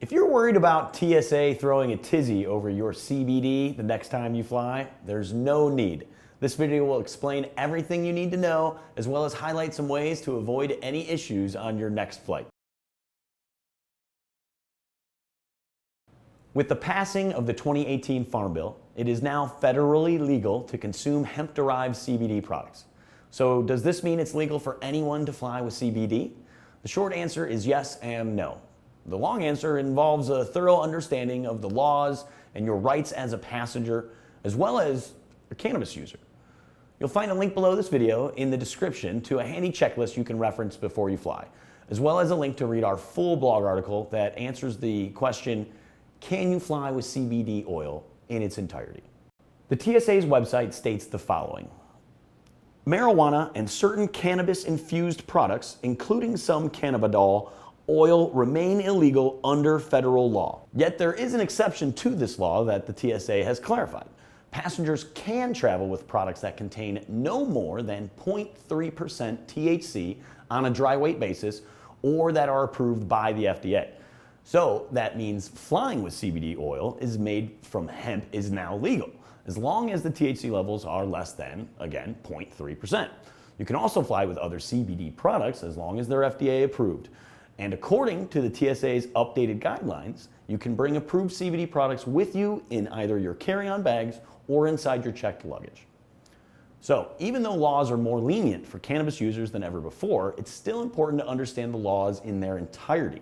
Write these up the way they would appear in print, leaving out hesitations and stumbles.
If you're worried about TSA throwing a tizzy over your CBD the next time you fly, there's no need. This video will explain everything you need to know, as well as highlight some ways to avoid any issues on your next flight. With the passing of the 2018 Farm Bill, it is now federally legal to consume hemp-derived CBD products. So does this mean it's legal for anyone to fly with CBD? The short answer is yes and no. The long answer involves a thorough understanding of the laws and your rights as a passenger, as well as a cannabis user. You'll find a link below this video in the description to a handy checklist you can reference before you fly, as well as a link to read our full blog article that answers the question, can you fly with CBD oil, in its entirety. The TSA's website states the following. Marijuana and certain cannabis-infused products, including some cannabidiol oil, remain illegal under federal law. Yet there is an exception to this law that the TSA has clarified. Passengers can travel with products that contain no more than 0.3% THC on a dry weight basis or that are approved by the FDA. So that means flying with CBD oil is made from hemp is now legal, as long as the THC levels are less than, again, 0.3%. You can also fly with other CBD products as long as they're FDA approved. And according to the TSA's updated guidelines, you can bring approved CBD products with you in either your carry-on bags or inside your checked luggage. So even though laws are more lenient for cannabis users than ever before, it's still important to understand the laws in their entirety.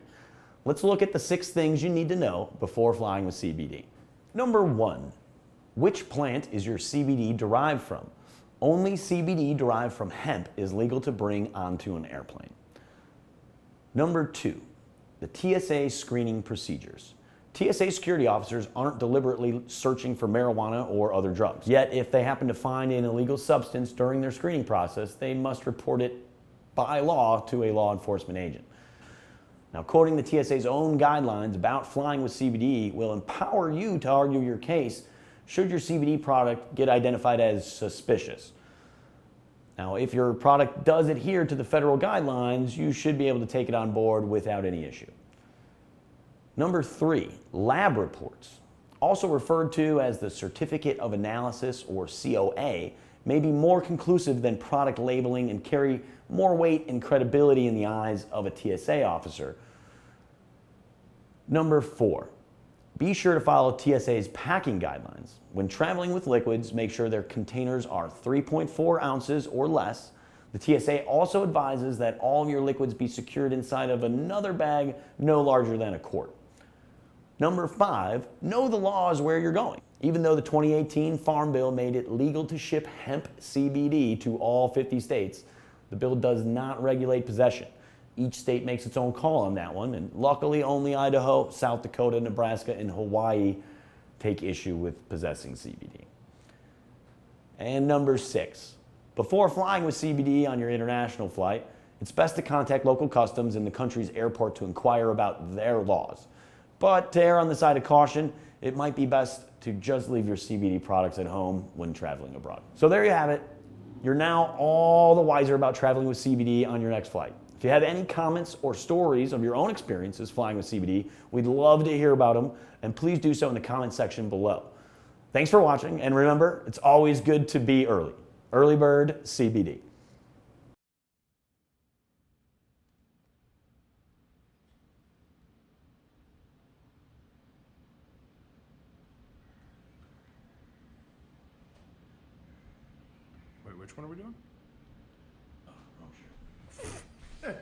Let's look at the 6 things you need to know before flying with CBD. Number 1, which plant is your CBD derived from? Only CBD derived from hemp is legal to bring onto an airplane. Number 2, the TSA screening procedures. TSA security officers aren't deliberately searching for marijuana or other drugs. Yet, if they happen to find an illegal substance during their screening process, they must report it by law to a law enforcement agent. Now, quoting the TSA's own guidelines about flying with CBD will empower you to argue your case should your CBD product get identified as suspicious. Now, if your product does adhere to the federal guidelines, you should be able to take it on board without any issue. Number 3, lab reports, also referred to as the Certificate of Analysis or COA, may be more conclusive than product labeling and carry more weight and credibility in the eyes of a TSA officer. Number 4, be sure to follow TSA's packing guidelines. When traveling with liquids, make sure their containers are 3.4 ounces or less. The TSA also advises that all of your liquids be secured inside of another bag no larger than a quart. Number 5, know the laws where you're going. Even though the 2018 Farm Bill made it legal to ship hemp CBD to all 50 states, the bill does not regulate possession. Each state makes its own call on that one, and luckily only Idaho, South Dakota, Nebraska, and Hawaii take issue with possessing CBD. And number 6, before flying with CBD on your international flight, it's best to contact local customs in the country's airport to inquire about their laws. But to err on the side of caution, it might be best to just leave your CBD products at home when traveling abroad. So there you have it. You're now all the wiser about traveling with CBD on your next flight. If you have any comments or stories of your own experiences flying with CBD, we'd love to hear about them, and please do so in the comment section below. Thanks for watching, and remember, it's always good to be early. Early bird CBD. Wait, which one are we doing? Oh, sure.